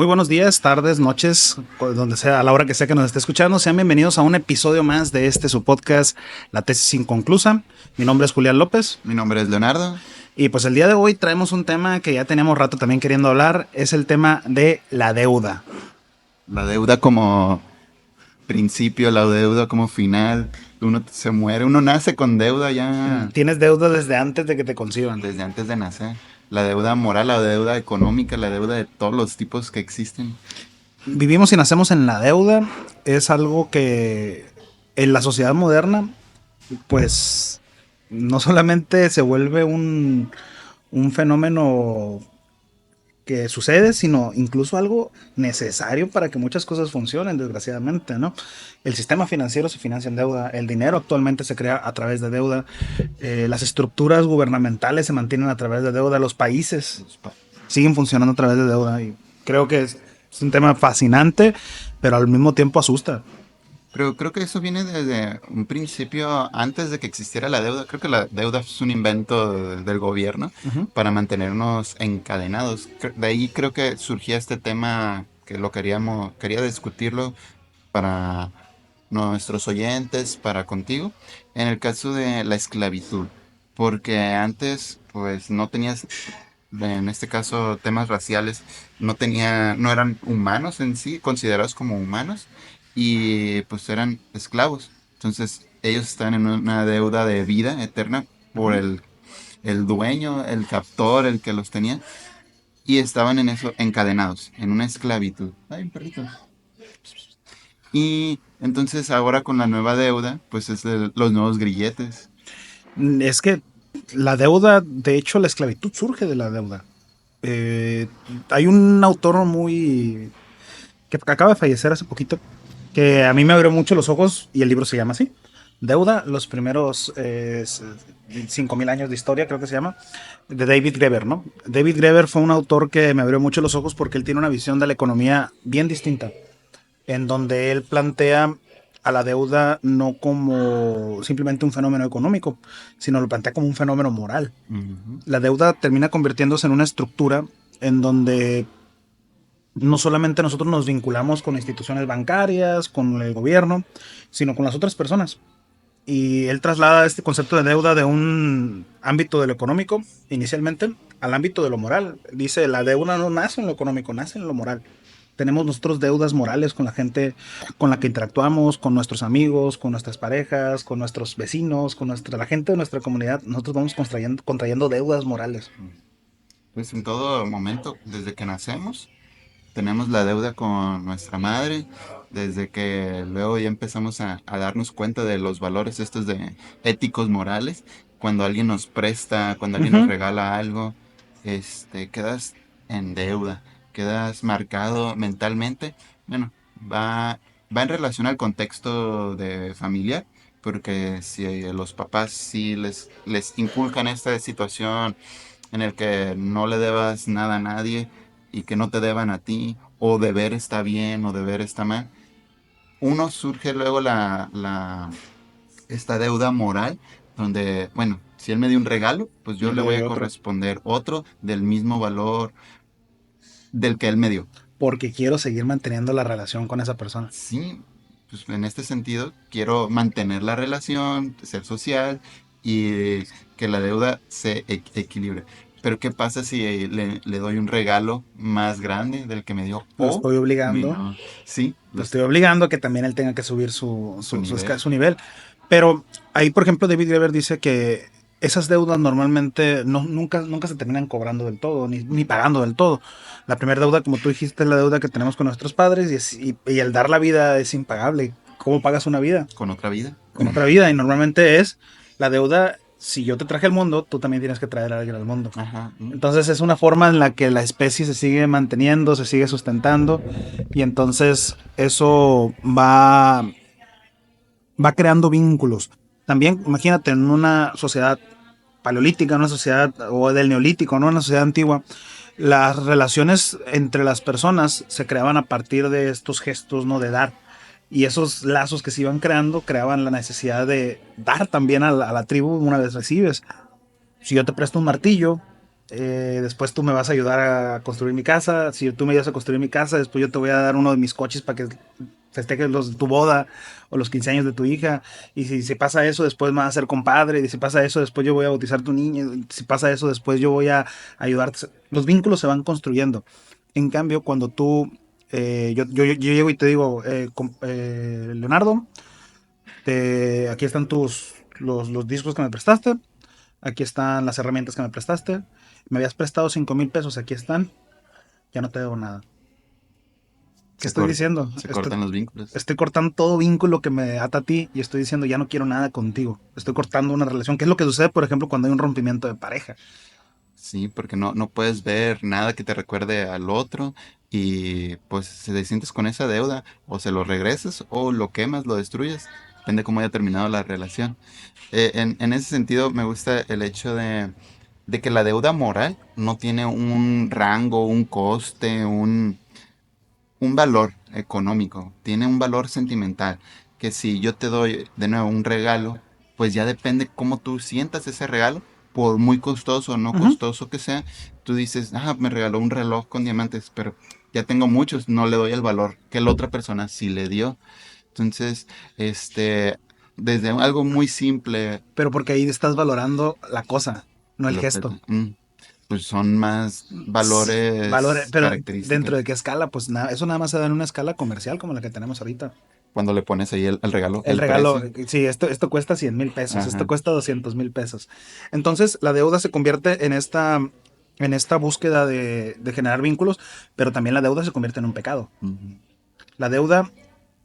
Muy buenos días, tardes, noches, donde sea, a la hora que sea que nos esté escuchando. Sean bienvenidos a un episodio más de su podcast, La Tesis Inconclusa. Mi nombre es Julián López. Mi nombre es Leonardo. Y pues el día de hoy traemos un tema que ya teníamos rato también queriendo hablar. Es el tema de la deuda. La deuda como principio, la deuda como final. Uno se muere, uno nace con deuda ya Tienes deuda desde antes de que te conciban. desde antes de nacer. La deuda moral, la deuda económica, la deuda de todos los tipos que existen. Vivimos y nacemos en la deuda. Es algo que en la sociedad moderna, pues no solamente se vuelve un fenómeno que sucede, sino incluso algo necesario para que muchas cosas funcionen, desgraciadamente, ¿no? El sistema financiero se financia en deuda, el dinero actualmente se crea a través de deuda, las estructuras gubernamentales se mantienen a través de deuda, los países siguen funcionando a través de deuda y creo que es un tema fascinante, pero al mismo tiempo asusta. Pero creo que eso viene desde un principio, antes de que existiera la deuda. Creo que la deuda es un invento del gobierno Uh-huh. para mantenernos encadenados. De ahí creo que surgía este tema que quería discutirlo para nuestros oyentes, para contigo, en el caso de la esclavitud. Porque antes, pues no tenías, en este caso, temas raciales, no eran humanos en sí, considerados como humanos, y pues eran esclavos. Entonces, ellos están en una deuda de vida eterna por Uh-huh. el dueño, el captor, el que los tenía, y estaban en eso encadenados, en una esclavitud. Ay, un perrito. Y entonces ahora con la nueva deuda, pues es los nuevos grilletes. Es que la deuda, de hecho, la esclavitud surge de la deuda. Eh, Hay un autor muy que acaba de fallecer hace poquito, que a mí me abrió mucho los ojos y el libro se llama así. Deuda, los primeros 5.000 años de historia, creo que se llama, de David Graeber, ¿no? David Graeber fue un autor que me abrió mucho los ojos porque él tiene una visión de la economía bien distinta, en donde él plantea a la deuda no como simplemente un fenómeno económico, sino lo plantea como un fenómeno moral. Ujú. La deuda termina convirtiéndose en una estructura en donde no solamente nosotros nos vinculamos con instituciones bancarias, con el gobierno, sino con las otras personas. Y él traslada este concepto de deuda de un ámbito de lo económico, inicialmente, al ámbito de lo moral. Dice, la deuda no nace en lo económico, nace en lo moral. Tenemos nosotros deudas morales con la gente con la que interactuamos, con nuestros amigos, con nuestras parejas, con nuestros vecinos, con la gente de nuestra comunidad. Nosotros vamos contrayendo deudas morales. Pues en todo momento, desde que nacemos, tenemos la deuda con nuestra madre, desde que luego ya empezamos a darnos cuenta de los valores estos de éticos morales, cuando alguien nos presta, cuando alguien nos Ujú. regala algo, quedas en deuda, quedas marcado mentalmente. Bueno, va en relación al contexto de familiar, porque si los papás sí les inculcan esta situación en el que no le debas nada a nadie y que no te deban a ti, o deber está bien o deber está mal, uno surge luego esta deuda moral donde, bueno, si él me dio un regalo, pues yo Yo le le voy doy a otro. corresponder otro del mismo valor del que él me dio. Porque quiero seguir manteniendo la relación con esa persona. Sí, pues en este sentido quiero mantener la relación, ser social y que la deuda se equilibre. Pero ¿qué pasa si le doy un regalo más grande del que me dio? Lo O, estoy obligando, no, sí, lo estoy obligando a que también él tenga que subir su, su su, su, nivel. esca- su nivel. Pero ahí, por ejemplo, David Graeber dice que esas deudas normalmente nunca se terminan cobrando del todo, ni pagando del todo. La primera deuda, como tú dijiste, es la deuda que tenemos con nuestros padres y el dar la vida es impagable. ¿Cómo pagas una vida? Con otra vida. Con otra vida. Y normalmente es la deuda, si yo te traje al mundo, tú también tienes que traer a alguien al mundo. Ajá. Entonces es una forma en la que la especie se sigue manteniendo, se sigue sustentando y entonces eso va creando vínculos. También imagínate en una sociedad paleolítica, una sociedad o del neolítico, ¿no? Una sociedad antigua, las relaciones entre las personas se creaban a partir de estos gestos, ¿no? De dar. Y esos lazos que se iban creando creaban la necesidad de dar también a la tribu una vez recibes. Si yo te presto un martillo, después tú me vas a ayudar a construir mi casa, si tú me ayudas a construir mi casa, después yo te voy a dar uno de mis coches para que festejes tu boda o los 15 años de tu hija, y si pasa eso, después me vas a ser compadre, y si pasa eso, después yo voy a bautizar tu niño, y si pasa eso, después yo voy a ayudarte. Los vínculos se van construyendo. En cambio, cuando tú, yo llego y te digo, Leonardo, aquí están los discos que me prestaste, aquí están las herramientas que me prestaste, me habías prestado 5,000 pesos, aquí están, ya no te debo nada. ¿Qué Se, estoy cor- diciendo? Se cortan los vínculos. Estoy cortando todo vínculo que me ata a ti y estoy diciendo ya no quiero nada contigo. Estoy cortando una relación, que es lo que sucede, por ejemplo, cuando hay un rompimiento de pareja. Sí, porque no puedes ver nada que te recuerde al otro y pues si te sientes con esa deuda, o se lo regresas o lo quemas, lo destruyes, depende cómo haya terminado la relación. En ese sentido me gusta el hecho de que la deuda moral no tiene un rango, un coste, un valor económico, tiene un valor sentimental, que si yo te doy de nuevo un regalo, pues ya depende cómo tú sientas ese regalo, por muy costoso o no Ujú. costoso que sea, tú dices, ah, me regaló un reloj con diamantes, pero ya tengo muchos, no le doy el valor que la otra persona sí le dio. Entonces, desde algo muy simple, Pero porque ahí estás valorando la cosa, no el lo que, gesto. pues son más valores, Pero dentro características. de qué escala, pues nada, eso nada más se da en una escala comercial como la que tenemos ahorita. Cuando le pones ahí el regalo, El el regalo, precio. sí, esto cuesta 100,000 pesos, esto Ajá. cuesta 200,000 pesos. Entonces, la deuda se convierte en esta búsqueda de generar vínculos, pero también la deuda se convierte en un pecado. Ujú. La deuda,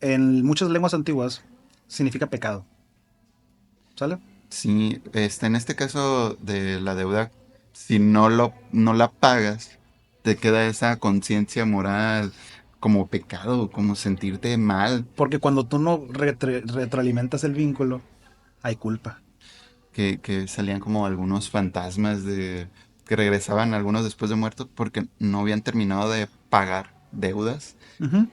en muchas lenguas antiguas, significa pecado. ¿Sale? Sí, en este caso de la deuda, si no la pagas, te queda esa conciencia moral como pecado, como sentirte mal, Porque cuando tú no retroalimentas el vínculo, hay culpa. que salían como algunos fantasmas que regresaban algunos después de muertos porque no habían terminado de pagar deudas Ujú.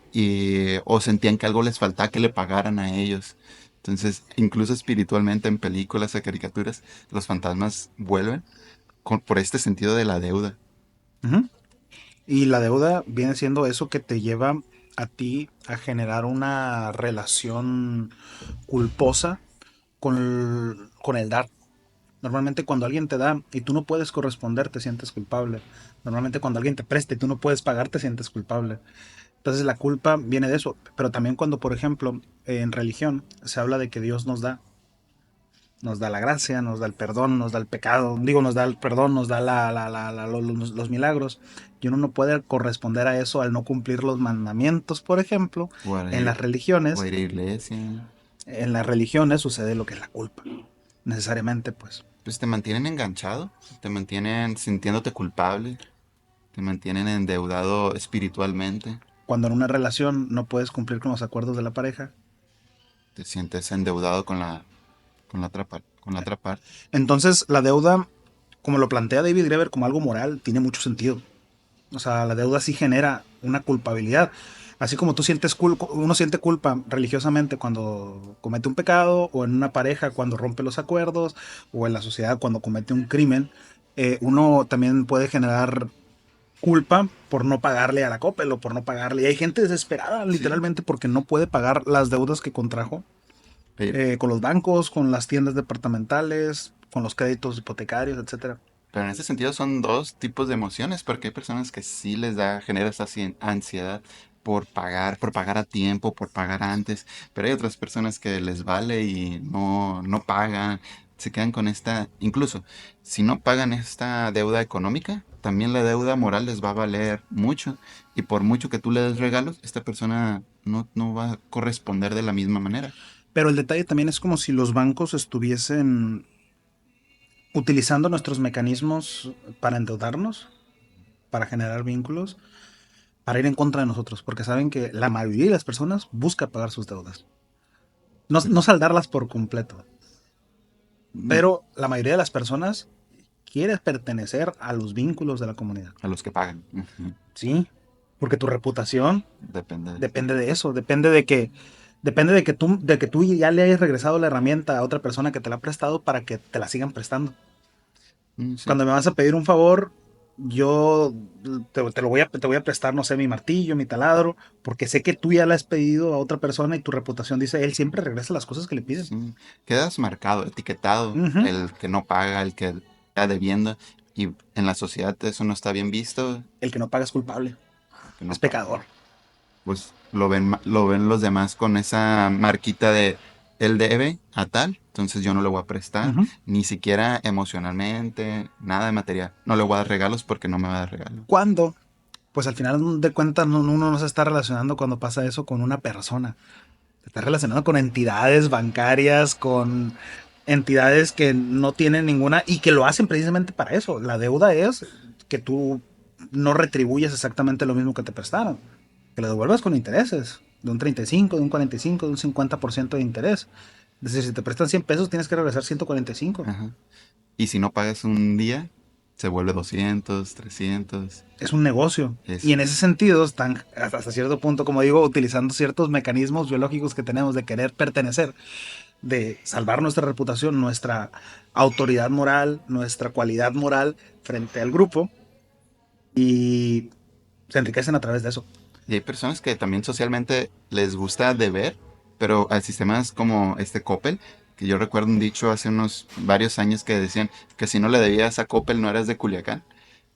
o sentían que algo les faltaba que le pagaran a ellos. Entonces, incluso espiritualmente en películas o caricaturas, los fantasmas vuelven por este sentido de la deuda. Ujú. Y la deuda viene siendo eso que te lleva a ti a generar una relación culposa con el dar. Normalmente cuando alguien te da y tú no puedes corresponder, te sientes culpable. Normalmente cuando alguien te presta y tú no puedes pagar, te sientes culpable. Entonces la culpa viene de eso. Pero también cuando, por ejemplo, en religión se habla de que Dios nos da la gracia, nos da el perdón, nos da el pecado, digo, nos da el perdón, nos da los milagros, y uno no puede corresponder a eso al no cumplir los mandamientos, por ejemplo, O a en ir, las o a religiones. ir a iglesia. En las religiones sucede lo que es la culpa, necesariamente, pues. Pues te mantienen enganchado, te mantienen sintiéndote culpable, te mantienen endeudado espiritualmente, Cuando en una relación no puedes cumplir con los acuerdos de la pareja, te sientes endeudado con la otra parte. entonces la deuda, como lo plantea David Graeber como algo moral, tiene mucho sentido. O sea, la deuda sí genera una culpabilidad. Así como uno siente culpa religiosamente cuando comete un pecado, o en una pareja cuando rompe los acuerdos, o en la sociedad cuando comete un crimen, uno también puede generar culpa por no pagarle a la Coppel o por no pagarle. Y hay gente desesperada, Sí, literalmente, porque no puede pagar las deudas que contrajo pe- con los bancos, con las tiendas departamentales, con los créditos hipotecarios, etcétera. pero en ese sentido son dos tipos de emociones, porque hay personas que sí genera esa ansiedad por pagar a tiempo, por pagar antes, pero hay otras personas que les vale y no pagan, se quedan con incluso si no pagan esta deuda económica, también la deuda moral les va a valer mucho, y por mucho que tú le des regalos, esta persona no va a corresponder de la misma manera. Pero el detalle también es como si los bancos estuviesen utilizando nuestros mecanismos para endeudarnos, para generar vínculos, para ir en contra de nosotros, porque saben que la mayoría de las personas busca pagar sus deudas. No, no saldarlas por completo, Mm, pero la mayoría de las personas quiere pertenecer a los vínculos de la comunidad. A los que pagan. Ujú. Sí, porque tu reputación Depende de eso. depende de eso, depende de que tú ya le hayas regresado la herramienta a otra persona que te la ha prestado para que te la sigan prestando. Sí. Cuando me vas a pedir un favor, yo te voy a prestar, no sé, mi martillo, mi taladro, porque sé que tú ya le has pedido a otra persona y tu reputación dice, él siempre regresa las cosas que le pides. Sí, quedas marcado, etiquetado, Ujú. el que no paga, el que está debiendo, y en la sociedad eso no está bien visto, El que no paga es culpable, que no es paga. pecador. Pues lo ven, lo ven los demás con esa marquita de él debe a tal, entonces yo no le voy a prestar, Ujú. ni siquiera emocionalmente, nada de material. No le voy a dar regalos porque no me va a dar regalo. Cuando, pues al final de cuentas uno no se está relacionando cuando pasa eso con una persona. Se está relacionando con entidades bancarias, con entidades que no tienen ninguna y que lo hacen precisamente para eso. La deuda es que tú no retribuyes exactamente lo mismo que te prestaron, que lo devuelvas con intereses, de un 35, de un 45, de un 50% de interés. Es decir, si te prestan 100 pesos, tienes que regresar 145. Ajá. Y si no pagas un día, se vuelve 200, 300. Es un negocio. Y Es, en ese sentido, están hasta cierto punto, como digo, utilizando ciertos mecanismos biológicos que tenemos de querer pertenecer, de salvar nuestra reputación, nuestra autoridad moral, nuestra cualidad moral frente al grupo y se enriquecen a través de eso. y hay personas que también socialmente les gusta deber, pero al sistemas como este Coppel, que yo recuerdo un dicho hace unos varios años que decían que si no le debías a Coppel no eras de Culiacán.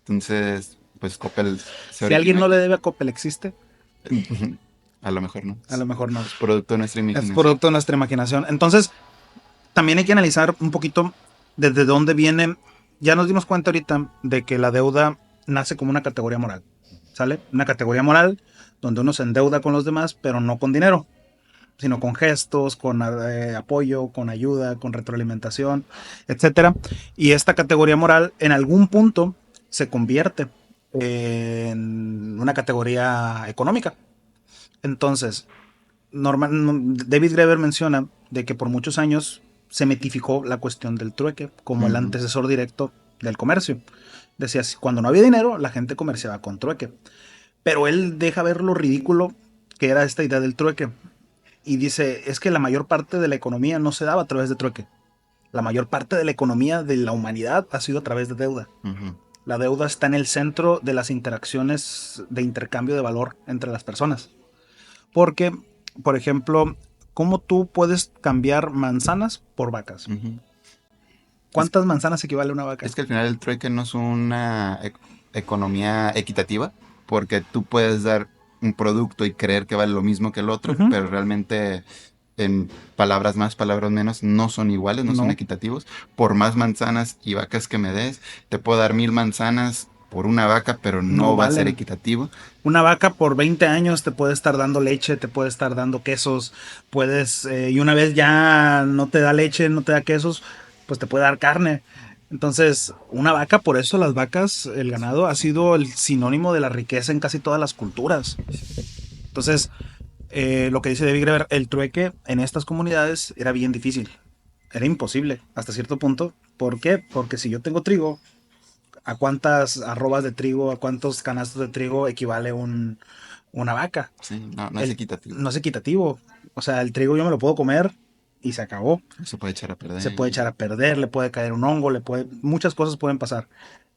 Entonces, pues Coppel se Si alguien origina no le aquí. debe a Coppel existe, A lo mejor no. a lo mejor no. Es producto de nuestra Es imaginación. producto de nuestra imaginación. Entonces, también hay que analizar un poquito desde dónde viene. Ya nos dimos cuenta ahorita de que la deuda nace como una categoría moral. ¿Sale? Una categoría moral donde uno se endeuda con los demás, pero no con dinero, sino con gestos, con apoyo, con ayuda, con retroalimentación, etcétera. Y esta categoría moral en algún punto se convierte en una categoría económica. Entonces, David Graeber menciona de que por muchos años se mitificó la cuestión del trueque como el Ujú. antecesor directo del comercio. Decía, cuando no había dinero, la gente comerciaba con trueque. Pero él deja ver lo ridículo que era esta idea del trueque. Y dice, es que la mayor parte de la economía no se daba a través de trueque. La mayor parte de la economía de la humanidad ha sido a través de deuda. Ujú. La deuda está en el centro de las interacciones de intercambio de valor entre las personas. Porque, por ejemplo, ¿cómo tú puedes cambiar manzanas por vacas? Ujú. Es, ¿Cuántas manzanas equivale a una vaca? es que al final el trueque no es una economía equitativa, porque tú puedes dar un producto y creer que vale lo mismo que el otro, Ujú. pero realmente en palabras más, palabras menos, no son iguales, no son No. equitativos. Por más manzanas y vacas que me des, te puedo dar 1000 manzanas por una vaca, pero No no va a ser valen. equitativo. Una vaca por 20 años te puede estar dando leche, te puede estar dando quesos, y una vez ya no te da leche, no te da quesos, pues te puede dar carne. Entonces, una vaca, por eso las vacas, el ganado, ha sido el sinónimo de la riqueza en casi todas las culturas. Entonces, lo que dice David Greber, el trueque en estas comunidades era bien difícil, era imposible hasta cierto punto. ¿Por qué? Porque si yo tengo trigo, ¿a cuántas arrobas de trigo, a cuántos canastos de trigo equivale una vaca? Sí, no, no es El, equitativo. no es equitativo. O sea, el trigo yo me lo puedo comer y se acabó. No se puede echar a Se perder. puede echar a perder, le puede caer un hongo, muchas cosas pueden pasar.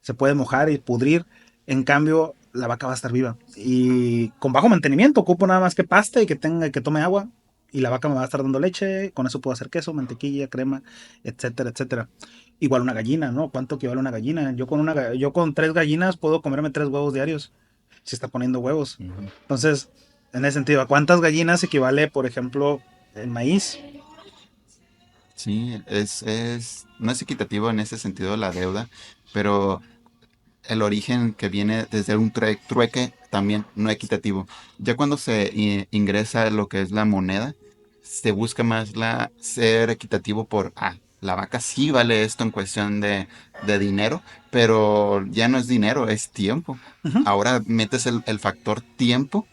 Se puede mojar y pudrir. En cambio, la vaca va a estar viva. Y con bajo mantenimiento, ocupo nada más que paste y que tome agua. Y la vaca me va a estar dando leche. Con eso puedo hacer queso, mantequilla, crema, etcétera, etcétera. Igual una gallina, ¿no? ¿Cuánto equivale una gallina? Yo con 3 gallinas puedo comerme 3 huevos diarios. Si está poniendo huevos. Ujú. Entonces, en ese sentido, ¿a cuántas gallinas equivale, por ejemplo, el maíz? Sí, no es equitativo en ese sentido la deuda, pero el origen que viene desde un trueque también no equitativo. Ya cuando se ingresa lo que es la moneda, se busca más ser equitativo por, la vaca sí vale esto en cuestión de dinero, pero ya no es dinero, es tiempo. Ujú, Ahora metes el factor tiempo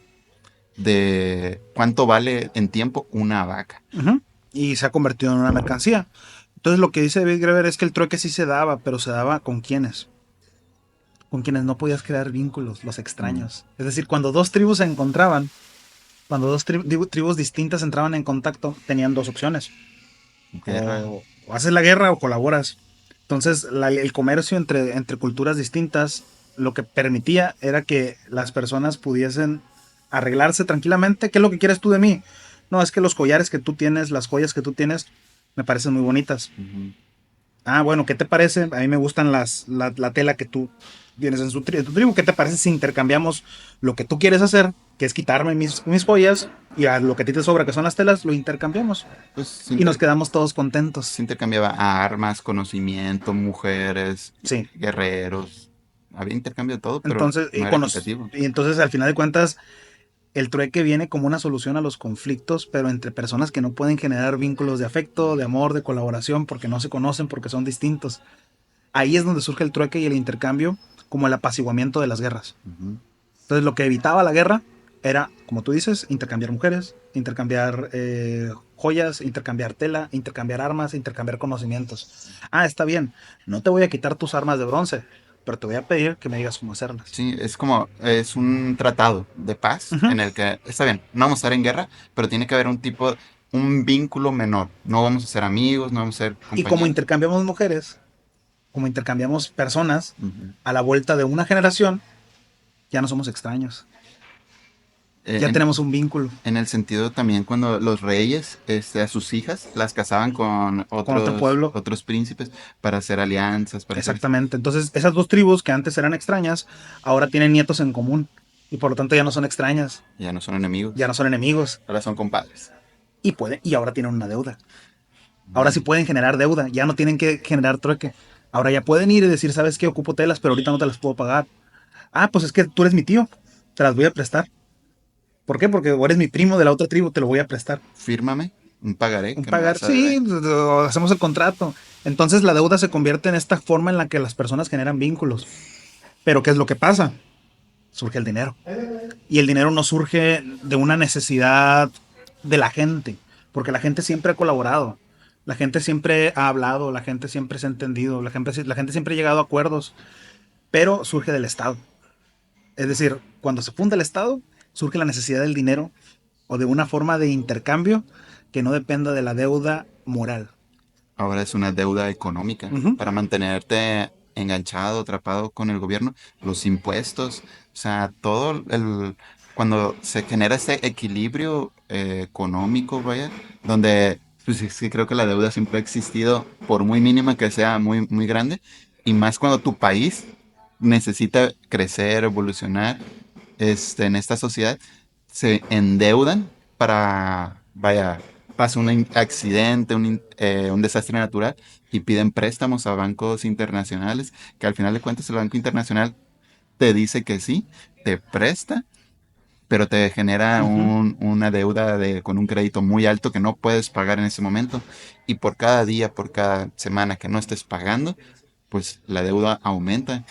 de cuánto vale en tiempo una vaca. ujú. Y se ha convertido en una mercancía. Entonces lo que dice David Greber es que el trueque sí se daba, pero se daba con quienes. Con quienes no podías crear vínculos, los Mm, extraños. Es decir, cuando dos tribus se encontraban, cuando dos tribus distintas entraban en contacto, tenían dos opciones. guerra. O haces la guerra o colaboras. Entonces el comercio entre culturas distintas lo que permitía era que las personas pudiesen arreglarse tranquilamente. ¿Qué es lo que quieres tú de mí? No, es que los collares que tú tienes, las joyas que tú tienes, me parecen muy bonitas. Ujú. Ah, bueno, ¿qué te parece? A mí me gustan la tela que tú tienes en tu tribu. ¿Qué te parece si intercambiamos lo que tú quieres hacer, que es quitarme mis joyas, y a lo que a ti te sobra, que son las telas, lo intercambiamos? Pues Y nos quedamos todos contentos. se intercambiaba armas, conocimiento, mujeres, Sí. guerreros. Había intercambio de todo, pero Entonces, no era equitativo. y entonces al final de cuentas, el trueque viene como una solución a los conflictos, pero entre personas que no pueden generar vínculos de afecto, de amor, de colaboración, porque no se conocen, porque son distintos. Ahí es donde surge el trueque y el intercambio como el apaciguamiento de las guerras. Ujú. Entonces lo que evitaba la guerra era, como tú dices, intercambiar mujeres, intercambiar joyas, intercambiar tela, intercambiar armas, intercambiar conocimientos. Ah, está bien, no te voy a quitar tus armas de bronce, pero te voy a pedir que me digas cómo hacerlas. Sí, es como, es un tratado de paz Ujú. en el que, está bien, no vamos a estar en guerra, pero tiene que haber un tipo, un vínculo menor. No vamos a ser amigos, no vamos a ser Y como compañeros. intercambiamos mujeres, como intercambiamos personas, Ujú. a la vuelta de una generación, ya no somos extraños, Eh, ya en, tenemos un vínculo en el sentido también cuando los reyes, a sus hijas las casaban con con otro otros, pueblo. otros príncipes para hacer alianzas, para hacer, Exactamente. Entonces, esas dos tribus que antes eran extrañas, ahora tienen nietos en común y por lo tanto ya no son extrañas, ya no son ya no enemigos, son enemigos ahora son compadres. y ahora tienen una deuda. Ahora sí Mm. pueden generar deuda, ya no tienen que generar trueque. Ahora ya pueden ir y decir, ¿sabes qué? Ocupo telas, pero ahorita no te las puedo pagar. Ah, pues es que tú eres mi tío, te las voy a prestar. ¿Por qué? Porque eres mi primo de la otra tribu, te lo voy a prestar. Fírmame un pagaré Un que me pagar, vas a sí, deber. hacemos el contrato. Entonces la deuda se convierte en esta forma en la que las personas generan vínculos. Pero ¿qué es lo que pasa? Surge el dinero. Y el dinero no surge de una necesidad de la gente, porque la gente siempre ha colaborado, la gente siempre ha hablado, la gente siempre se ha entendido, la gente siempre ha llegado a acuerdos, pero surge del Estado. Es decir, cuando se funda el Estado, surge la necesidad del dinero o de una forma de intercambio que no dependa de la deuda moral. Ahora es una deuda económica Ujú. para mantenerte enganchado, atrapado con el gobierno, los impuestos, o sea, cuando se genera ese equilibrio económico, vaya, donde pues es que creo que la deuda siempre ha existido, por muy mínima que sea, muy, muy grande, y más cuando tu país necesita crecer, evolucionar, en esta sociedad, se endeudan para, vaya, pasa un accidente, un desastre natural y piden préstamos a bancos internacionales, que al final de cuentas el Banco Internacional te dice que sí, te presta, pero te genera Ujú. una deuda con un crédito muy alto que no puedes pagar en ese momento. Y por cada día, por cada semana que no estés pagando, pues la deuda aumenta.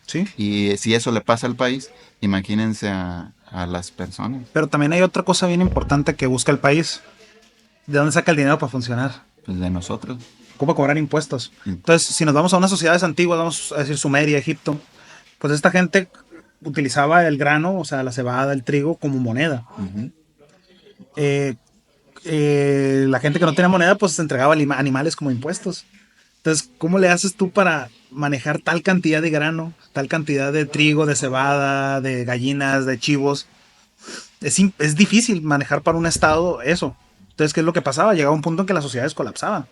Sí, Y si eso le pasa al país, imagínense a las personas, pero también hay otra cosa bien importante que busca el país. ¿De dónde saca el dinero para funcionar? pues de nosotros. ¿Cómo cobrar impuestos? Y- Entonces, si nos vamos a unas sociedades antiguas, vamos a decir Sumeria, Egipto, pues esta gente utilizaba el grano, o sea, la cebada, el trigo, como moneda. Ujú. Eh, la gente que no tenía moneda, pues se entregaba animales como impuestos. Entonces, ¿cómo le haces tú para manejar tal cantidad de grano, tal cantidad de trigo, de cebada, de gallinas, de chivos? Es difícil manejar para un estado eso. Entonces, ¿qué es lo que pasaba? Llegaba un punto en que las sociedades colapsaban.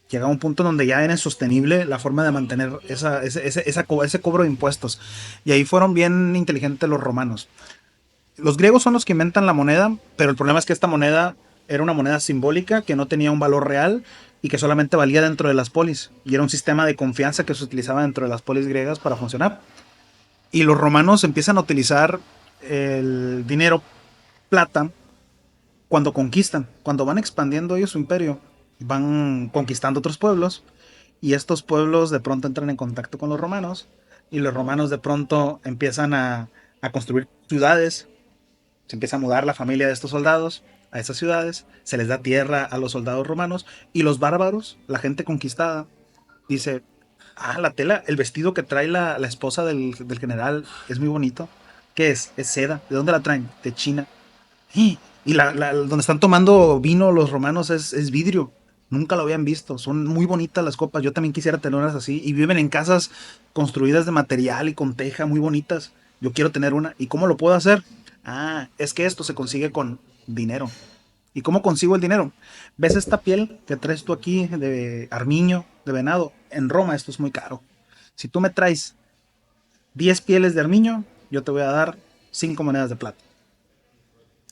Llegaba un punto donde ya era insostenible la forma de mantener ese cobro de impuestos. Y ahí fueron bien inteligentes los romanos. Los griegos son los que inventan la moneda, pero el problema es que esta moneda era una moneda simbólica que no tenía un valor real y que solamente valía dentro de las polis. Y era un sistema de confianza que se utilizaba dentro de las polis griegas para funcionar. Y los romanos empiezan a utilizar el dinero plata cuando conquistan, cuando van expandiendo ellos su imperio, van conquistando otros pueblos y estos pueblos de pronto entran en contacto con los romanos y los romanos de pronto empiezan a construir ciudades, se empieza a mudar la familia de estos soldados a esas ciudades, se les da tierra a los soldados romanos y los bárbaros, la gente conquistada, dice, ah, la tela, el vestido que trae la esposa del general es muy bonito. ¿Qué es? Es seda. ¿De dónde la traen? De China. Y donde están tomando vino los romanos es vidrio. Nunca lo habían visto. Son muy bonitas las copas. Yo también quisiera tener unas así. Y viven en casas construidas de material y con teja muy bonitas. Yo quiero tener una. ¿Y cómo lo puedo hacer? Ah, es que esto se consigue con dinero. ¿Y cómo consigo el dinero? ¿Ves esta piel que traes tú aquí de armiño, de venado? En Roma esto es muy caro. Si tú me traes 10 pieles de armiño, yo te voy a dar 5 monedas de plata.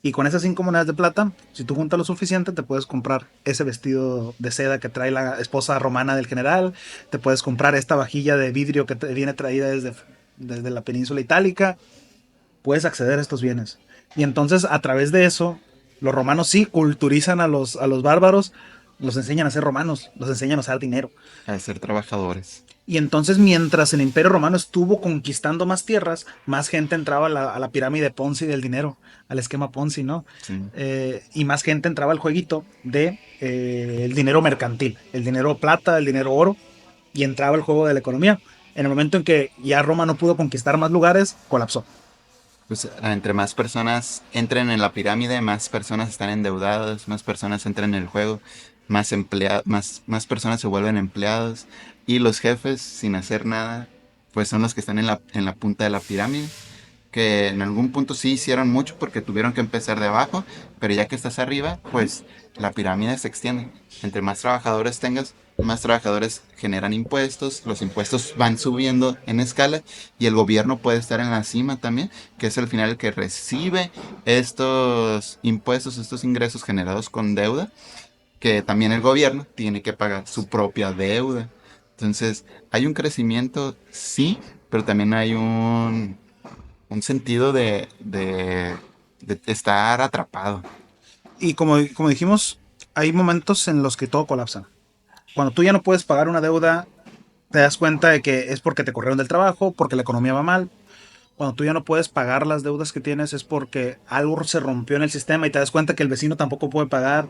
Y con esas 5 monedas de plata, si tú juntas lo suficiente, te puedes comprar ese vestido de seda que trae la esposa romana del general, te puedes comprar esta vajilla de vidrio que te viene traída desde la península itálica, puedes acceder a estos bienes. Y entonces, a través de eso, los romanos sí culturizan a los bárbaros, los enseñan a ser romanos, los enseñan a usar dinero. A ser trabajadores. Y entonces, mientras el Imperio Romano estuvo conquistando más tierras, más gente entraba a la pirámide Ponzi del dinero, al esquema Ponzi, ¿no? Sí. Y más gente entraba al jueguito de el dinero mercantil, el dinero plata, el dinero oro, y entraba el juego de la economía. En el momento en que ya Roma no pudo conquistar más lugares, colapsó. Pues entre más personas entren en la pirámide, más personas están endeudadas, más personas entran en el juego, más personas se vuelven empleados y los jefes sin hacer nada, pues son los que están en la punta de la pirámide, que en algún punto sí hicieron mucho porque tuvieron que empezar de abajo, pero ya que estás arriba, pues la pirámide se extiende. Entre más trabajadores tengas, más trabajadores generan impuestos, los impuestos van subiendo en escala y el gobierno puede estar en la cima también, que es al final el que recibe estos impuestos, estos ingresos generados con deuda, que también el gobierno tiene que pagar su propia deuda. Entonces, hay un crecimiento, sí, pero también hay un sentido de estar atrapado. Y como dijimos, hay momentos en los que todo colapsa. Cuando tú ya no puedes pagar una deuda, te das cuenta de que es porque te corrieron del trabajo, porque la economía va mal. Cuando tú ya no puedes pagar las deudas que tienes es porque algo se rompió en el sistema y te das cuenta que el vecino tampoco puede pagar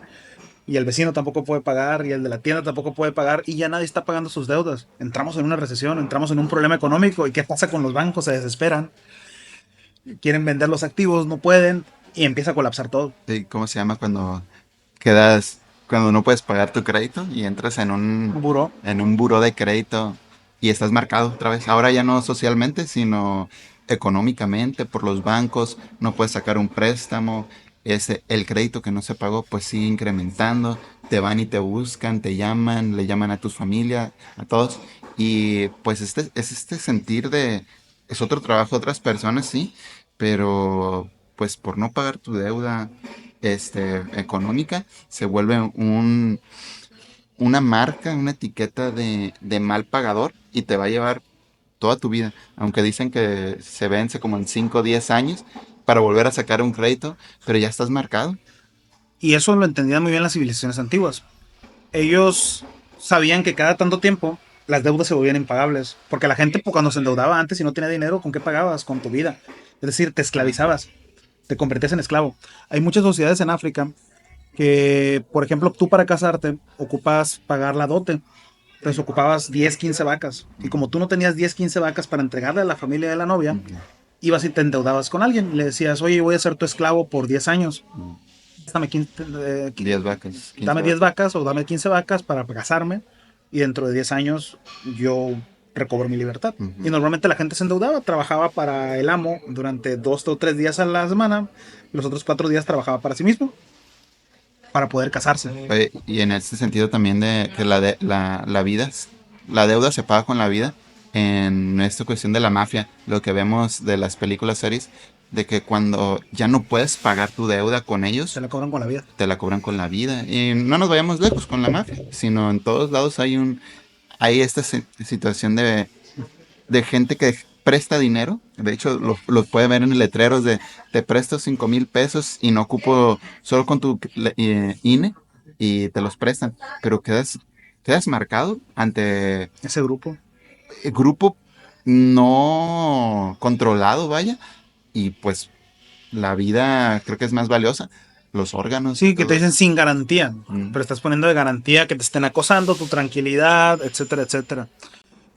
y el vecino tampoco puede pagar y el de la tienda tampoco puede pagar y ya nadie está pagando sus deudas. Entramos en una recesión, entramos en un problema económico y ¿qué pasa con los bancos? Se desesperan, quieren vender los activos, no pueden y empieza a colapsar todo. Sí, ¿cómo se llama quedas, cuando no puedes pagar tu crédito y entras Un buró. en un buró de crédito y estás marcado otra vez? Ahora ya no socialmente, sino económicamente por los bancos, no puedes sacar un préstamo, el crédito que no se pagó pues sigue incrementando, te van y te buscan, te llaman, le llaman a tu familia, a todos, y pues este sentir es otro trabajo de otras personas, sí, pero pues por no pagar tu deuda económica, se vuelve una marca, una etiqueta de mal pagador y te va a llevar toda tu vida. Aunque dicen que se vence como en 5 o 10 años para volver a sacar un crédito, pero ya estás marcado. Y eso lo entendían muy bien las civilizaciones antiguas. Ellos sabían que cada tanto tiempo las deudas se volvían impagables. Porque la gente cuando se endeudaba antes y no tenía dinero, ¿con qué pagabas? Con tu vida. Es decir, te esclavizabas, te convertías en esclavo. Hay muchas sociedades en África que, por ejemplo, tú para casarte ocupas pagar la dote. Entonces ocupabas 10 15 vacas. Y como tú no tenías 10 15 vacas para entregarle a la familia de la novia, Ujú, ibas y te endeudabas con alguien. Le decías, oye, voy a ser tu esclavo por 10 años. ujú. Dame 15, 10 vacas, 15 dame 10 vacas. vacas o dame 15 vacas para casarme y dentro de 10 años yo recobro mi libertad. Y Ujú. normalmente la gente se endeudaba, trabajaba para el amo durante 2 o 3 días a la semana, los otros 4 días trabajaba para sí mismo, para poder casarse. Oye, y en este sentido también de que la vida, la deuda se paga con la vida, en esta cuestión de la mafia, lo que vemos de las películas, series, de que cuando ya no puedes pagar tu deuda con Se ellos, la cobran con la vida. te la cobran con la vida. Y no nos vayamos lejos con la mafia, sino en todos lados hay esta situación de gente que presta dinero. De hecho, lo puede ver en letreros de te presto 5,000 pesos y no ocupo solo con tu INE y te los prestan. Pero quedas marcado ante Ese grupo. el grupo no controlado, vaya. Y pues la vida creo que es más valiosa. Los órganos y Sí, que te todo. dicen sin garantía, Mm. pero estás poniendo de garantía que te estén acosando, tu tranquilidad, etcétera, etcétera.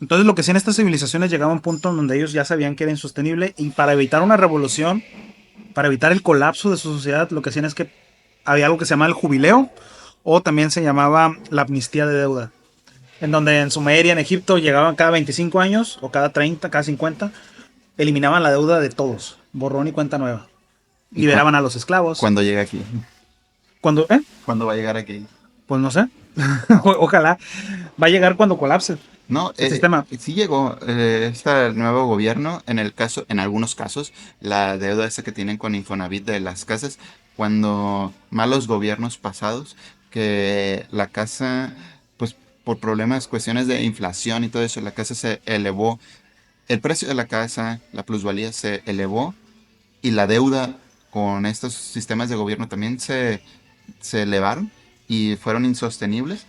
Entonces lo que hacían estas civilizaciones llegaba a un punto en donde ellos ya sabían que era insostenible y para evitar una revolución, para evitar el colapso de su sociedad, lo que hacían es que había algo que se llama el jubileo o también se llamaba la amnistía de deuda, en donde en Sumeria, en Egipto, llegaban cada 25 años, o cada 30, cada 50, eliminaban la deuda de todos, borrón y cuenta nueva. ¿Y Liberaban a los esclavos. cuándo llega aquí? Cuando, ¿Cuándo va a llegar aquí? pues no sé. Ojalá. Va a llegar cuando colapse No, el sistema. sí llegó este nuevo gobierno, en algunos casos, la deuda esa que tienen con Infonavit de las casas, cuando malos gobiernos pasados, que la casa, pues por problemas, cuestiones de inflación y todo eso, la casa se elevó, el precio de la casa, la plusvalía se elevó y la deuda con estos sistemas de gobierno también se elevaron y fueron insostenibles.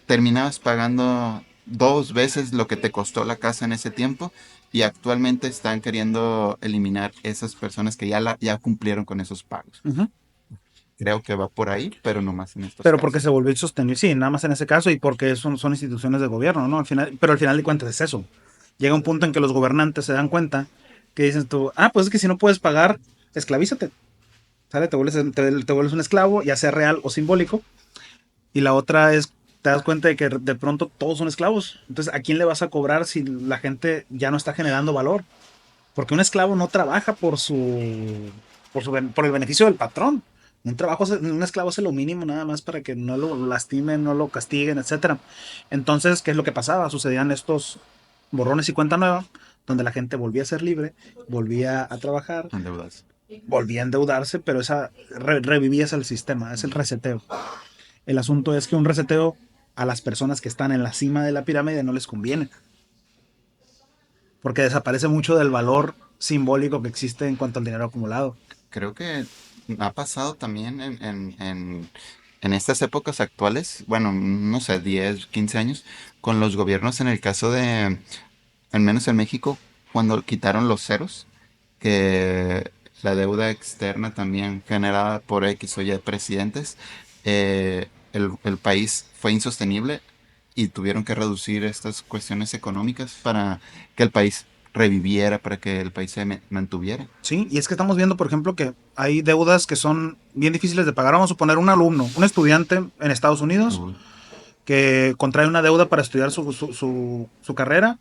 Terminabas pagando dos veces lo que te costó la casa en ese tiempo y actualmente están queriendo eliminar esas personas que ya cumplieron con esos pagos. Ujú. Creo que va por ahí, pero no más en estos Pero porque se casos. volvió insostenible, sí, nada más en ese caso y porque son instituciones de gobierno, ¿no? Al final, pero al final de cuentas es eso. Llega un punto en que los gobernantes se dan cuenta que dicen tú, pues es que si no puedes pagar, esclavízate, ¿sale? Te vuelves un esclavo, ya sea real o simbólico. Y la otra es, te das cuenta de que de pronto todos son esclavos. Entonces, ¿a quién le vas a cobrar si la gente ya no está generando valor? Porque un esclavo no trabaja por el beneficio del patrón. Un esclavo hace lo mínimo nada más para que no lo lastimen, no lo castiguen, etcétera. Entonces, ¿qué es lo que pasaba? Sucedían estos borrones y cuenta nueva, donde la gente volvía a ser libre, volvía a trabajar, Endeudas. volvía a endeudarse, pero revivías el sistema, es el reseteo. El asunto es que un reseteo a las personas que están en la cima de la pirámide no les conviene, porque desaparece mucho del valor simbólico que existe en cuanto al dinero acumulado. Creo que ha pasado también en estas épocas actuales, bueno, no sé, 10 15 años, con los gobiernos en el caso de, al menos en México, cuando quitaron los ceros, que la deuda externa también generada por X o Y presidentes, el país fue insostenible y tuvieron que reducir estas cuestiones económicas para que el país reviviera, para que el país se mantuviera. Sí, y es que estamos viendo, por ejemplo, que hay deudas que son bien difíciles de pagar. Vamos a suponer un alumno, un estudiante en Estados Unidos Uy, que contrae una deuda para estudiar su carrera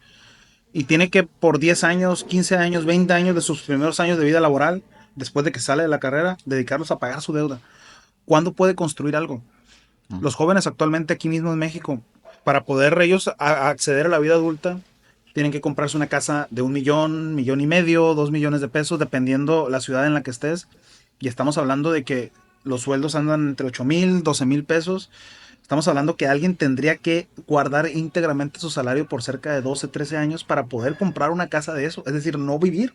y tiene que por 10 años, 15 años, 20 años de sus primeros años de vida laboral, después de que sale de la carrera, dedicarlos a pagar su deuda. ¿Cuándo puede construir algo? no. Los jóvenes actualmente aquí mismo en México, para poder ellos acceder a la vida adulta, tienen que comprarse una casa de 1 millón, 1,5 millones, 2 millones de pesos, dependiendo la ciudad en la que estés. Y estamos hablando de que los sueldos andan entre 8,000, 12,000 pesos. Estamos hablando que alguien tendría que guardar íntegramente su salario por cerca de 12, 13 años para poder comprar una casa de eso. Es decir, no vivir.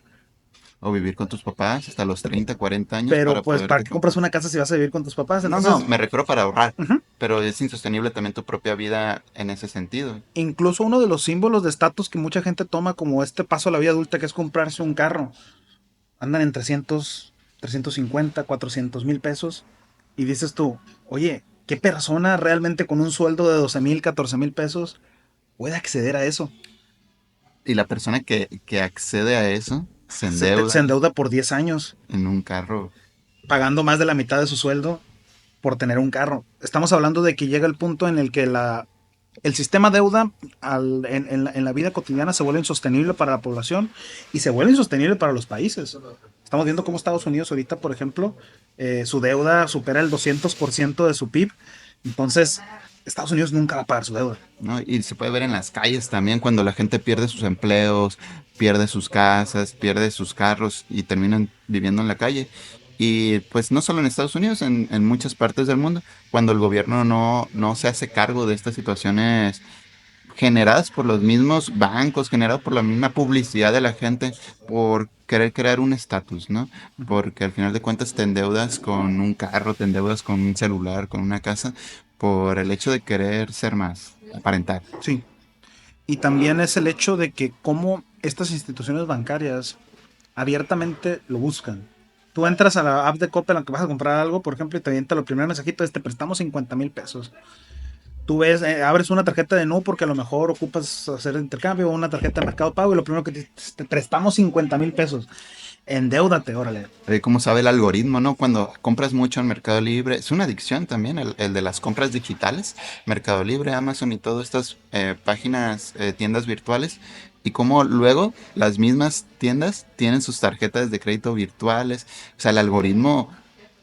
O vivir con tus papás hasta los 30 40 años Pero para pues, ¿para poderte qué compras comprar. una casa si vas a vivir con tus papás? No, no, Entonces, me refiero para ahorrar, ujú. pero es insostenible también tu propia vida en ese sentido. Incluso uno de los símbolos de estatus que mucha gente toma como este paso a la vida adulta, que es comprarse un carro, andan en 350, 400,000 pesos. Y dices tú, oye, ¿qué persona realmente con un sueldo de 12,000, 14,000 pesos puede acceder a eso? Y la persona que accede a eso se Se endeuda endeuda por 10 años, en un carro. pagando más de la mitad de su sueldo por tener un carro. Estamos hablando de que llega el punto en el que el sistema deuda en la vida cotidiana se vuelve insostenible para la población y se vuelve insostenible para los países. Estamos viendo cómo Estados Unidos ahorita, por ejemplo, su deuda supera el 200% de su PIB. Entonces, Estados Unidos nunca va a pagar su deuda. ¿No? Y se puede ver en las calles también cuando la gente pierde sus empleos, pierde sus casas, pierde sus carros y terminan viviendo en la calle. Y pues no solo en Estados Unidos, en muchas partes del mundo, cuando el gobierno no se hace cargo de estas situaciones generadas por los mismos bancos, generadas por la misma publicidad de la gente, por querer crear un estatus, ¿no? Porque al final de cuentas te endeudas con un carro, te endeudas con un celular, con una casa, por el hecho de querer ser más, aparentar. Sí. Y también es el hecho de que cómo estas instituciones bancarias abiertamente lo buscan. Tú entras a la app de Coppel aunque vas a comprar algo, por ejemplo, y te avienta lo primer mensajito es te prestamos 50,000 pesos. Tú ves, abres una tarjeta de Nu porque a lo mejor ocupas hacer intercambio o una tarjeta de Mercado Pago y lo primero que te prestamos 50,000 pesos. Endeúdate, órale. Cómo sabe el algoritmo, ¿no? Cuando compras mucho en Mercado Libre, es una adicción también el de las compras digitales, Mercado Libre, Amazon y todas estas páginas, tiendas virtuales, y cómo luego las mismas tiendas tienen sus tarjetas de crédito virtuales, o sea, el algoritmo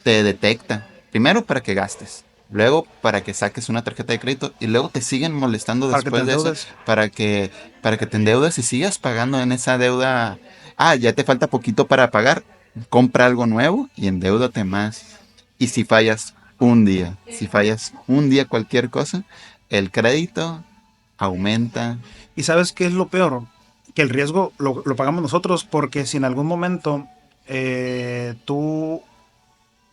te detecta, primero para que gastes, luego para que saques una tarjeta de crédito y luego te siguen molestando Para que te después de eso endeudes. para que, para que te endeudes y sigas pagando en esa deuda. Ah, ya te falta poquito para pagar. Compra algo nuevo y endeúdate más. Y si fallas un día cualquier cosa, el crédito aumenta. ¿Y sabes qué es lo peor? Que el riesgo lo pagamos nosotros porque si en algún momento tú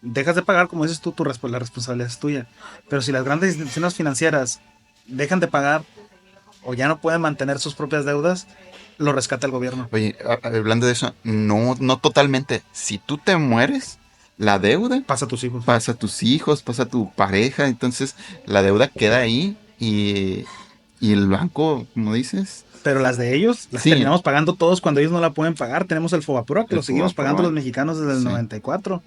dejas de pagar, como dices tú, la responsabilidad es tuya. Pero si las grandes instituciones financieras dejan de pagar o ya no pueden mantener sus propias deudas, lo rescata el gobierno. Oye, hablando de eso, no, no totalmente. Si tú te mueres, la deuda Pasa a tus hijos. pasa a tus hijos, pasa a tu pareja, entonces la deuda queda ahí y el banco, como dices, Pero las de ellos las sí, terminamos pagando todos cuando ellos no la pueden pagar. Tenemos el Fobaproa que el lo seguimos pagando los FOBAPROA, mexicanos desde el sí. 94.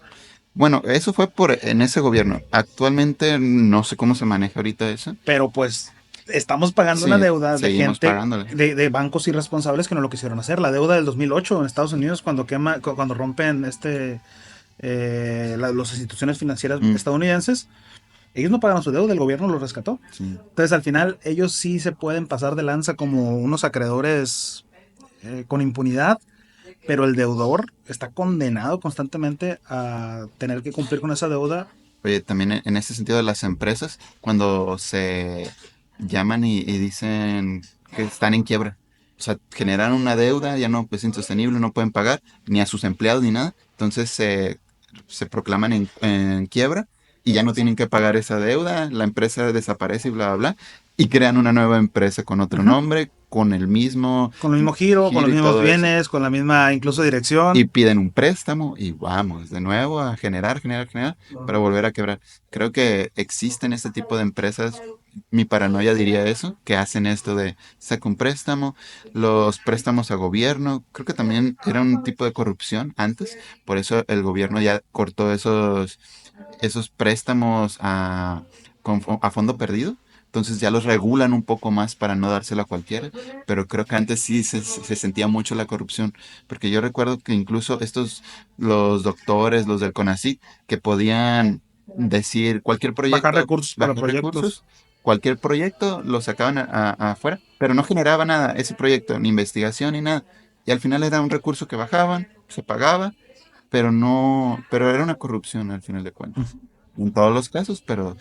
Bueno, eso fue en ese gobierno. Actualmente no sé cómo se maneja ahorita eso. Pero pues estamos pagando una Sí, deuda de seguimos gente, pagándole. de bancos irresponsables que no lo quisieron hacer. La deuda del 2008 en Estados Unidos cuando rompen las instituciones financieras Mm, estadounidenses, ellos no pagaron su deuda, el gobierno lo rescató. sí. Entonces al final ellos sí se pueden pasar de lanza como unos acreedores con impunidad, pero el deudor está condenado constantemente a tener que cumplir con esa deuda. Oye, también en ese sentido de las empresas, cuando se llaman y dicen que están en quiebra, o sea, generan una deuda, ya no, pues insostenible, no pueden pagar ni a sus empleados ni nada, entonces se proclaman en quiebra y ya no tienen que pagar esa deuda, la empresa desaparece y bla, bla, bla, y crean una nueva empresa con otro Ujú. nombre, con el mismo Con el mismo giro, con giro los y mismos todo eso. bienes, con la misma incluso Y dirección. piden un préstamo y vamos de nuevo a generar para volver a quebrar. Creo que existen este tipo de empresas, mi paranoia diría eso, que hacen esto de saca un préstamo, los préstamos a gobierno, creo que también era un tipo de corrupción antes, por eso el gobierno ya cortó esos préstamos a fondo perdido. Entonces ya los regulan un poco más para no dárselo a cualquiera, pero creo que antes sí se sentía mucho la corrupción, porque yo recuerdo que incluso los doctores, los del CONACYT, que podían decir cualquier Bajar proyecto, recursos para bajar proyectos. recursos, cualquier proyecto lo sacaban afuera, pero no generaba nada ese proyecto, ni investigación ni nada. Y al final era un recurso que bajaban, se pagaba, pero no, pero era una corrupción al final de cuentas. En todos los casos, pero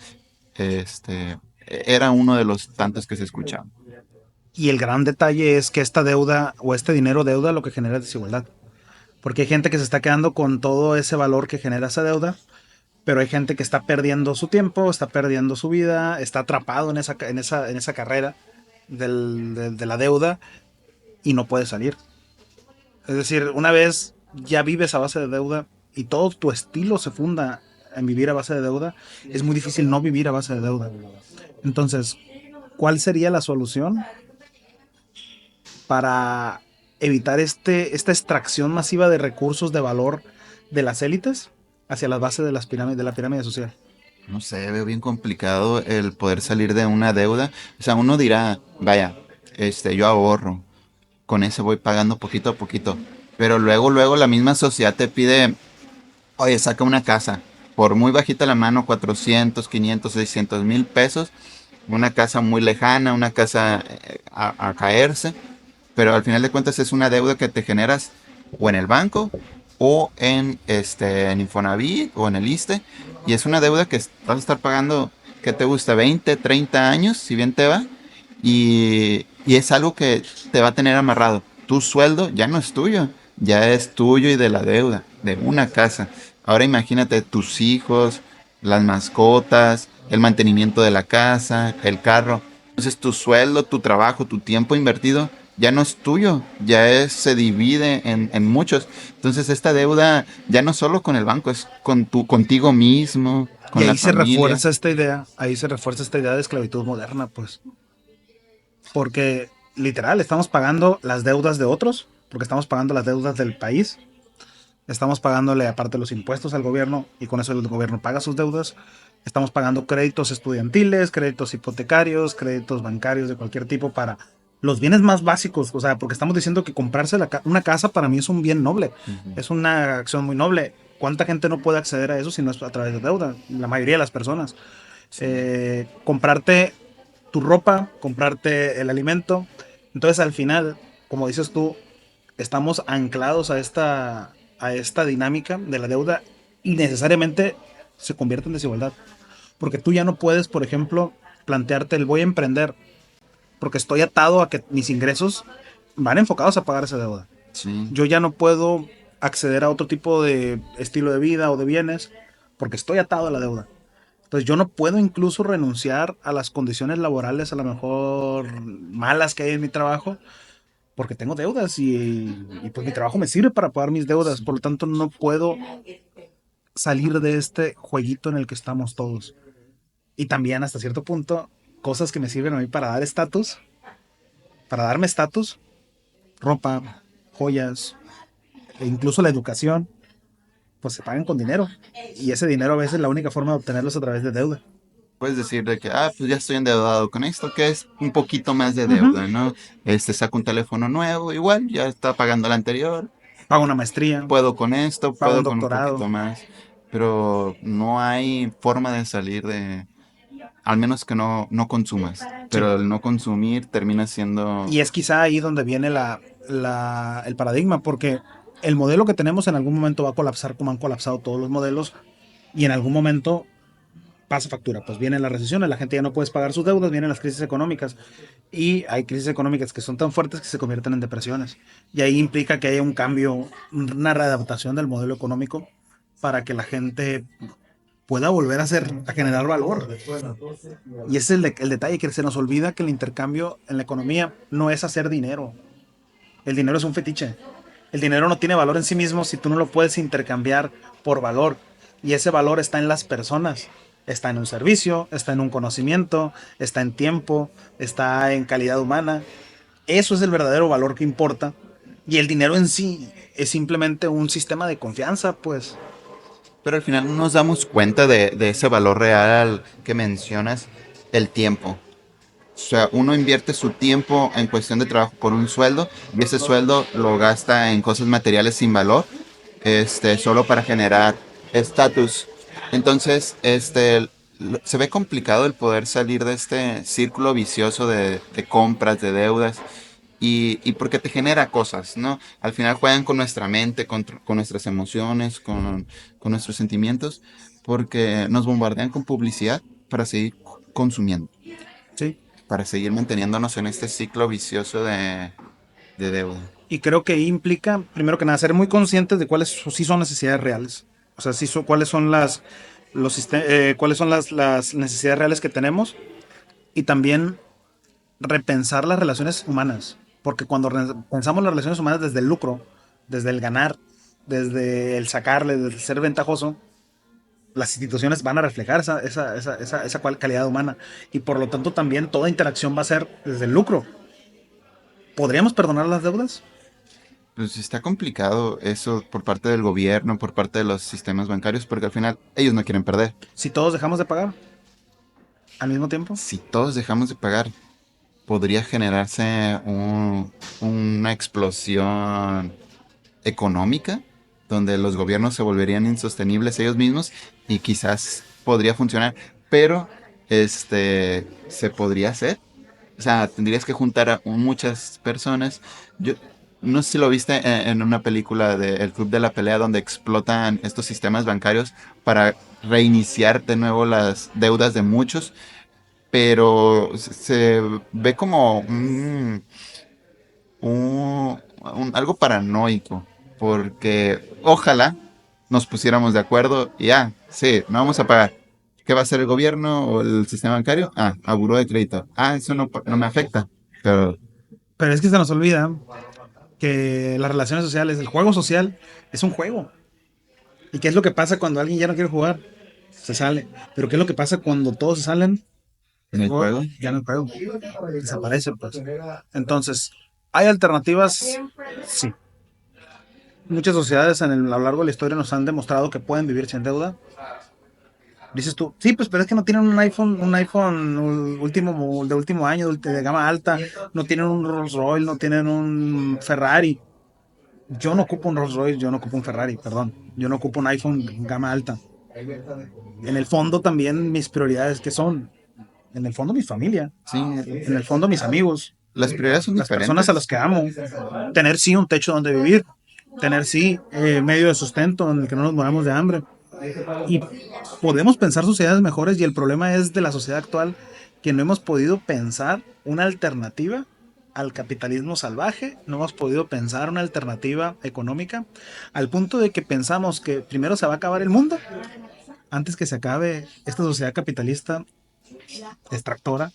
este era uno de los tantos que se escuchaban. Y el gran detalle es que esta deuda o este dinero deuda lo que genera es desigualdad. Porque hay gente que se está quedando con todo ese valor que genera esa deuda, pero hay gente que está perdiendo su tiempo, está perdiendo su vida, está atrapado en esa carrera de la deuda y no puede salir. Es decir, una vez ya vives a base de deuda y todo tu estilo se funda en vivir a base de deuda, es muy difícil no vivir a base de deuda. Entonces, ¿cuál sería la solución para evitar esta extracción masiva de recursos de valor de las élites hacia las bases de la pirámide social? No sé, veo bien complicado el poder salir de una deuda. O sea, uno dirá, vaya, yo ahorro, con ese voy pagando poquito a poquito. Pero luego la misma sociedad te pide, oye, saca una casa. Por muy bajita la mano, 400, 500, 600,000 pesos. Una casa muy lejana, una casa a caerse. Pero al final de cuentas es una deuda que te generas o en el banco o en Infonavit o en el ISSSTE, y es una deuda que vas a estar pagando, ¿qué te gusta? 20, 30 años, si bien te va, y es algo que te va a tener amarrado. Tu sueldo ya no es tuyo, ya es tuyo y de la deuda, de una casa. Ahora imagínate tus hijos, las mascotas, el mantenimiento de la casa, el carro. Entonces tu sueldo, tu trabajo, tu tiempo invertido ya no es tuyo, se divide en muchos. Entonces esta deuda ya no solo con el banco, es contigo mismo, Y con la familia. ahí se refuerza esta idea de esclavitud moderna, pues. Porque literal, estamos pagando las deudas de otros, porque estamos pagando las deudas del país, estamos pagándole aparte los impuestos al gobierno y con eso el gobierno paga sus deudas. Estamos pagando créditos estudiantiles, créditos hipotecarios, créditos bancarios de cualquier tipo para los bienes más básicos. O sea, porque estamos diciendo que comprarse una casa para mí es un bien noble, Ujú. es una acción muy noble. ¿Cuánta gente no puede acceder a eso si no es a través de deuda? La mayoría de las personas. Sí. Comprarte tu ropa, comprarte el alimento. Entonces al final, como dices tú, estamos anclados a esta dinámica de la deuda y necesariamente se convierte en desigualdad. Porque tú ya no puedes, por ejemplo, plantearte el voy a emprender porque estoy atado a que mis ingresos van enfocados a pagar esa deuda. Sí. Yo ya no puedo acceder a otro tipo de estilo de vida o de bienes porque estoy atado a la deuda. Entonces yo no puedo incluso renunciar a las condiciones laborales a lo mejor malas que hay en mi trabajo porque tengo deudas y pues mi trabajo me sirve para pagar mis deudas, Sí. por lo tanto no puedo salir de este jueguito en el que estamos todos. Y también hasta cierto punto, cosas que me sirven a mí para dar estatus, para darme estatus, ropa, joyas, e incluso la educación, pues se pagan con dinero. Y ese dinero a veces la única forma de obtenerlos es a través de deuda. Puedes decir de que, pues ya estoy endeudado con esto, que es un poquito más de Ujú. deuda, ¿no? Saco un teléfono nuevo, igual, ya está pagando el anterior, Pago una maestría, puedo con esto, pago un puedo con un poquito doctorado. más, pero no hay forma de salir al menos que no consumas, Sí. pero el no consumir termina siendo, Y es quizá ahí donde viene el paradigma, porque el modelo que tenemos en algún momento va a colapsar como han colapsado todos los modelos y en algún momento pasa factura. Pues vienen las recesiones, la gente ya no puede pagar sus deudas, vienen las crisis económicas y hay crisis económicas que son tan fuertes que se convierten en depresiones. Y ahí implica que haya un cambio, una readaptación del modelo económico para que la gente pueda volver a generar valor. Y ese es el detalle que se nos olvida que el intercambio en la economía no es hacer dinero. El dinero es un fetiche. El dinero no tiene valor en sí mismo si tú no lo puedes intercambiar por valor. Y ese valor está en las personas. Está en un servicio, está en un conocimiento, está en tiempo, está en calidad humana. Eso es el verdadero valor que importa. Y el dinero en sí es simplemente un sistema de confianza, pues. pero al final no nos damos cuenta de ese valor real que mencionas, el tiempo. O sea, uno invierte su tiempo en cuestión de trabajo por un sueldo y ese sueldo lo gasta en cosas materiales sin valor, solo para generar estatus. Entonces, se ve complicado el poder salir de este círculo vicioso de compras, de deudas y porque te genera cosas, ¿no? Al final juegan con nuestra mente, con nuestras emociones, con nuestros sentimientos, porque nos bombardean con publicidad para seguir consumiendo, Sí. para seguir manteniéndonos en este ciclo vicioso de deuda. Y creo que implica, primero que nada, ser muy conscientes de cuáles sí son necesidades reales. O sea, cuáles son cuáles son las necesidades reales que tenemos y también repensar las relaciones humanas. Porque cuando pensamos las relaciones humanas desde el lucro, desde el ganar, desde el sacarle, desde el ser ventajoso, las instituciones van a reflejar calidad humana. Y por lo tanto también toda interacción va a ser desde el lucro. ¿Podríamos perdonar las deudas? Pues está complicado eso por parte del gobierno, por parte de los sistemas bancarios, porque al final ellos no quieren perder. Si todos dejamos de pagar al mismo tiempo. Si todos dejamos de pagar, podría generarse una explosión económica donde los gobiernos se volverían insostenibles ellos mismos y quizás podría funcionar, pero se podría hacer. O sea, tendrías que juntar a muchas personas. Yo no sé si lo viste en una película de El Club de la Pelea donde explotan estos sistemas bancarios para reiniciar de nuevo las deudas de muchos, pero se ve como algo paranoico, porque ojalá nos pusiéramos de acuerdo y sí, no vamos a pagar. ¿Qué va a hacer el gobierno o el sistema bancario? A buró de crédito. Eso no me afecta, pero Pero es que se nos olvida que las relaciones sociales, el juego social, es un juego. ¿Y qué es lo que pasa cuando alguien ya no quiere jugar? Se sale. Pero ¿qué es lo que pasa cuando todos se salen? en El el juego juego. ya no es juego. Desaparece, pues. Entonces, ¿hay alternativas? Sí. Muchas sociedades a lo largo de la historia nos han demostrado que pueden vivir sin deuda. Dices tú, sí, pues pero es que no tienen un iPhone último, de último año, de gama alta, no tienen un Rolls Royce, no tienen un Ferrari. Yo no ocupo un Rolls Royce, yo no ocupo un Ferrari, perdón. Yo no ocupo un iPhone gama alta. En el fondo también mis prioridades, ¿qué son? En el fondo mi familia, Sí, en el fondo mis amigos, las prioridades son las personas a las diferentes. que amo, tener sí un techo donde vivir, tener sí medio de sustento en el que no nos moramos de hambre. Y podemos pensar sociedades mejores y el problema es de la sociedad actual que no hemos podido pensar una alternativa al capitalismo salvaje, no hemos podido pensar una alternativa económica, al punto de que pensamos que primero se va a acabar el mundo antes que se acabe esta sociedad capitalista extractora.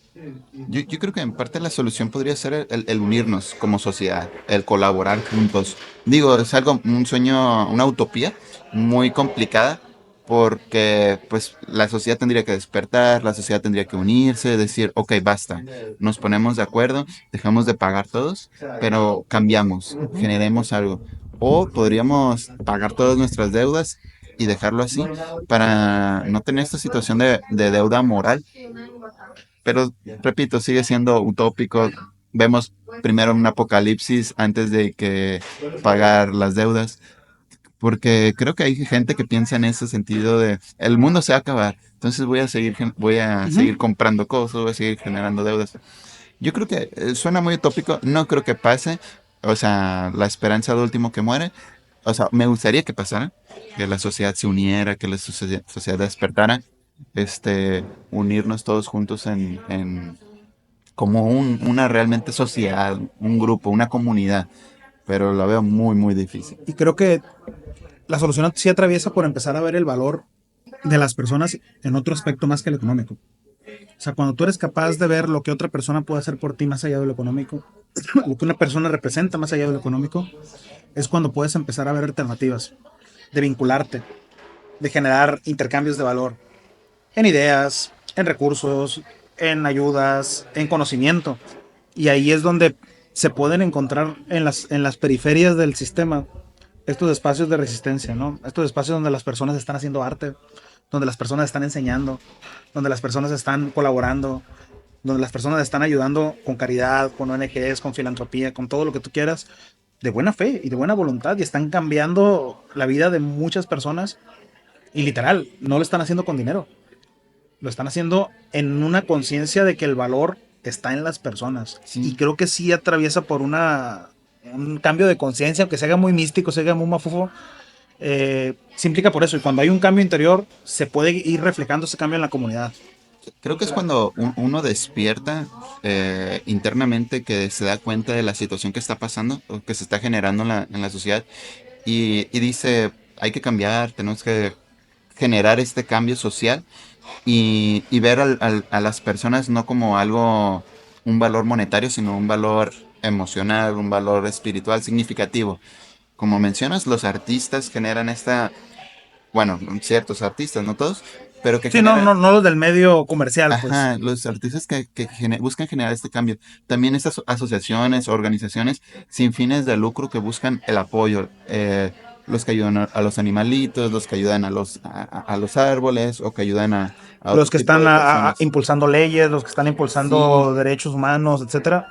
Yo creo que en parte la solución podría ser el unirnos como sociedad, el colaborar juntos. Digo, es algo, un sueño, una utopía muy complicada porque pues la sociedad tendría que despertar, la sociedad tendría que unirse, decir, ok, basta, nos ponemos de acuerdo, dejamos de pagar todos, pero cambiamos, generemos algo. O podríamos pagar todas nuestras deudas y dejarlo así para no tener esta situación de deuda moral, pero repito, sigue siendo utópico. Vemos primero un apocalipsis antes de que pagar las deudas, porque creo que hay gente que piensa en ese sentido de el mundo se va a acabar, entonces voy a Uh -huh. seguir comprando cosas, voy a seguir generando deudas. Yo creo que suena muy utópico, no creo que pase, o sea, la esperanza de último que muere. O sea, me gustaría que pasara, que la sociedad se uniera, que la sociedad despertara, unirnos todos juntos en como una realmente sociedad, un grupo, una comunidad, pero lo veo muy, muy difícil. Y creo que la solución sí atraviesa por empezar a ver el valor de las personas en otro aspecto más que el económico. O sea, cuando tú eres capaz de ver lo que otra persona puede hacer por ti más allá de lo económico, lo que una persona representa más allá de lo económico, es cuando puedes empezar a ver alternativas, de vincularte, de generar intercambios de valor en ideas, en recursos, en ayudas, en conocimiento. Y ahí es donde se pueden encontrar en las periferias del sistema estos espacios de resistencia, ¿no? Estos espacios donde las personas están haciendo arte, donde las personas están enseñando, donde las personas están colaborando, donde las personas están ayudando con caridad, con ONGs, con filantropía, con todo lo que tú quieras, de buena fe y de buena voluntad, y están cambiando la vida de muchas personas. Y literal, no lo están haciendo con dinero, lo están haciendo en una conciencia de que el valor está en las personas. Y Sí, creo que sí atraviesa por un cambio de conciencia, aunque se haga muy místico, se haga muy mafufo, se implica por eso. Y cuando hay un cambio interior, se puede ir reflejando ese cambio en la comunidad. creo que es cuando uno despierta internamente, que se da cuenta de la situación que está pasando o que se está generando en la sociedad y dice, hay que cambiar, tenemos que generar este cambio social y ver a las personas no como algo, un valor monetario, sino un valor emocional, un valor espiritual significativo. Como mencionas, los artistas generan bueno, ciertos artistas, no todos, pero que Sí, no, generan, no, no los del medio comercial, pues. ajá, los artistas que buscan generar este cambio. También estas asociaciones, organizaciones sin fines de lucro que buscan el apoyo. Los que ayudan a los animalitos, los que ayudan a los árboles o que ayudan a Los otro que tipo están de personas. impulsando leyes, los que están Sí, impulsando derechos humanos, etcétera,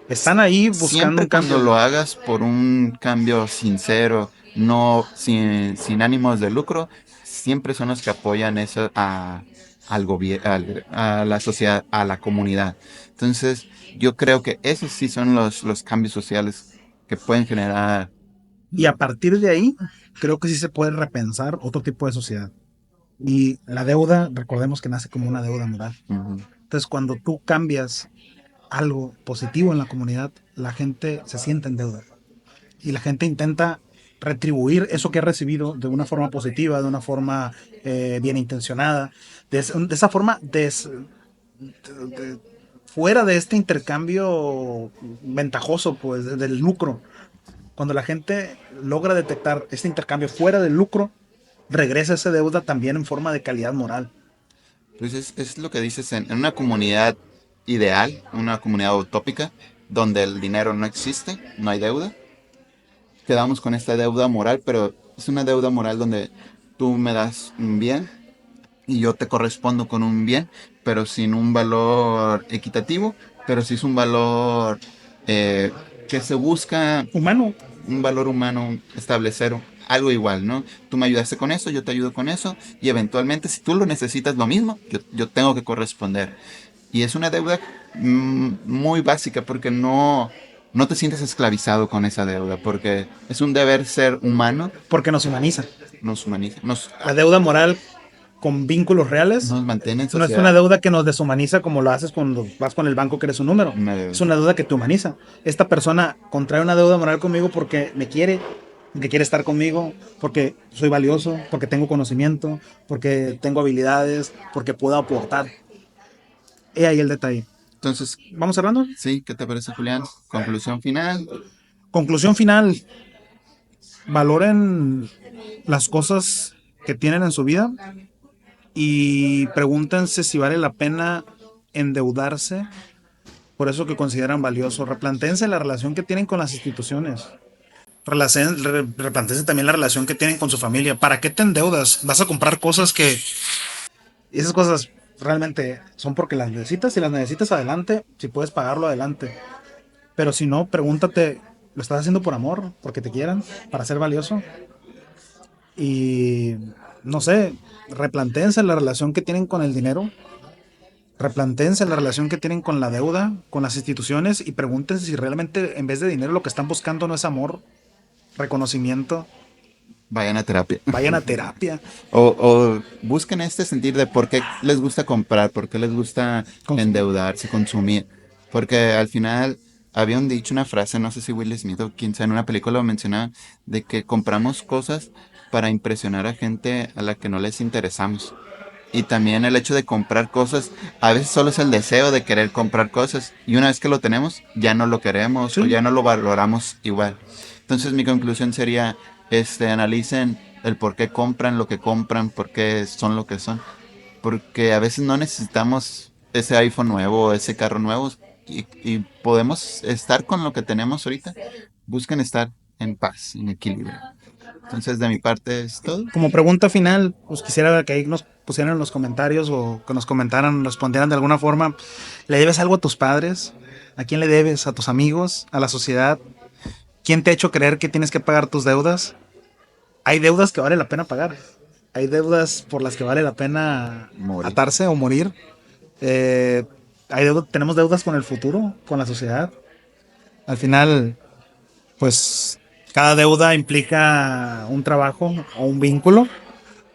están ahí buscando siempre un cuando cambio. lo hagas por un cambio sincero, no sin ánimos de lucro, siempre son los que apoyan eso al gobierno, a la sociedad, a la comunidad. Entonces, yo creo que esos sí son los cambios sociales que pueden generar. Y a partir de ahí, creo que sí se puede repensar otro tipo de sociedad. Y la deuda, recordemos que nace como una deuda moral. Ujú. Entonces, cuando tú cambias algo positivo en la comunidad, la gente se siente en deuda. Y la gente intenta retribuir eso que ha recibido de una forma positiva, de una forma bien intencionada, de esa forma fuera de este intercambio ventajoso, pues, del lucro. Cuando la gente logra detectar este intercambio fuera del lucro, regresa esa deuda también en forma de calidad moral. Pues es lo que dices en una comunidad ideal, una comunidad utópica, donde el dinero no existe, no hay deuda. Quedamos con esta deuda moral, pero es una deuda moral donde tú me das un bien y yo te correspondo con un bien, pero sin un valor equitativo, pero sí es un valor eh, que se busca, Humano, un valor humano, establecer algo igual, ¿no? Tú me ayudaste con eso, yo te ayudo con eso, y eventualmente si tú lo necesitas lo mismo, yo tengo que corresponder. Y es una deuda muy básica porque no te sientes esclavizado con esa deuda, porque es un deber ser humano, porque nos humaniza. nos humaniza, La deuda moral con vínculos reales nos mantiene en no es una sociedad. deuda que nos deshumaniza como lo haces cuando vas con el banco que eres un número. Una deuda. Es una deuda que te humaniza. Esta persona contrae una deuda moral conmigo porque me quiere, porque quiere estar conmigo, porque soy valioso, porque tengo conocimiento, porque tengo habilidades, porque puedo aportar. He ahí el detalle. Entonces, ¿Vamos cerrando? sí, ¿qué te parece, Julián? Conclusión final. Conclusión final. Valoren las cosas que tienen en su vida y pregúntense si vale la pena endeudarse por eso que consideran valioso. Replantéense la relación que tienen con las instituciones. Replantéense también la relación que tienen con su familia. ¿Para qué te endeudas? Vas a comprar cosas que... Y esas cosas realmente son porque las necesitas. Si las necesitas, adelante. Si puedes pagarlo, adelante. Pero si no, pregúntate, ¿lo estás haciendo por amor? ¿Porque te quieran? ¿Para ser valioso? Y no sé, replantéense la relación que tienen con el dinero, replantéense la relación que tienen con la deuda, con las instituciones y pregúntense si realmente en vez de dinero lo que están buscando no es amor, reconocimiento, Vayan a terapia. vayan a terapia. O busquen este sentir de por qué les gusta comprar, por qué les gusta Consumir. endeudarse, consumir. Porque al final había un dicho, una frase, no sé si Will Smith o quien sea en una película lo mencionaba, de que compramos cosas para impresionar a gente a la que no les interesamos. Y también el hecho de comprar cosas, a veces solo es el deseo de querer comprar cosas. Y una vez que lo tenemos, ya no lo queremos o Sí. ya no lo valoramos igual. Entonces mi conclusión sería, analicen el por qué compran, por qué son lo que son. Porque a veces no necesitamos ese iPhone nuevo, ese carro nuevo. Y podemos estar con lo que tenemos ahorita. Busquen estar en paz, en equilibrio. Entonces de mi parte es todo. Como pregunta final, pues quisiera que ahí nos pusieran en los comentarios o que nos comentaran, respondieran de alguna forma. ¿Le debes algo a tus padres? ¿A quién le debes? ¿A tus amigos? ¿A la sociedad? ¿Quién te ha hecho creer que tienes que pagar tus deudas? Hay deudas que vale la pena pagar. Hay deudas por las que vale la pena Morir. atarse o morir. Eh, tenemos deudas con el futuro, con la sociedad. Al final, pues cada deuda implica un trabajo o un vínculo.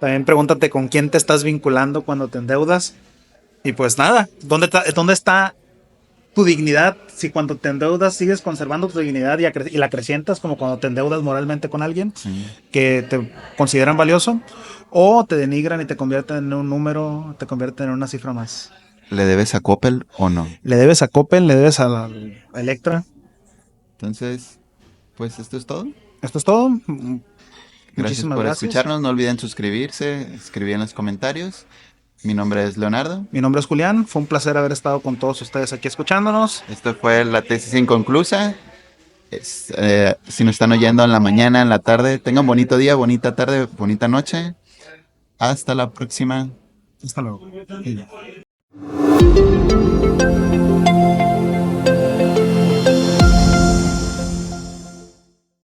También pregúntate con quién te estás vinculando cuando te endeudas. Y pues nada, ¿dónde está tu dignidad? Si cuando te endeudas sigues conservando tu dignidad y la acrecientas como cuando te endeudas moralmente con alguien Sí. que te consideran valioso, o te denigran y te convierten en un número, te convierten en una cifra más. ¿Le debes a Coppel o no? Le debes a Coppel, le debes a Electra. Entonces, pues esto es todo. Esto es todo. Gracias Muchísimas por gracias. escucharnos. No olviden suscribirse, escribir en los comentarios. Mi nombre es Leonardo. Mi nombre es Julián. Fue un placer haber estado con todos ustedes aquí escuchándonos. Esto fue la tesis inconclusa. Si nos están oyendo en la mañana, en la tarde, tengan bonito día, bonita tarde, bonita noche. Hasta la próxima. Hasta luego.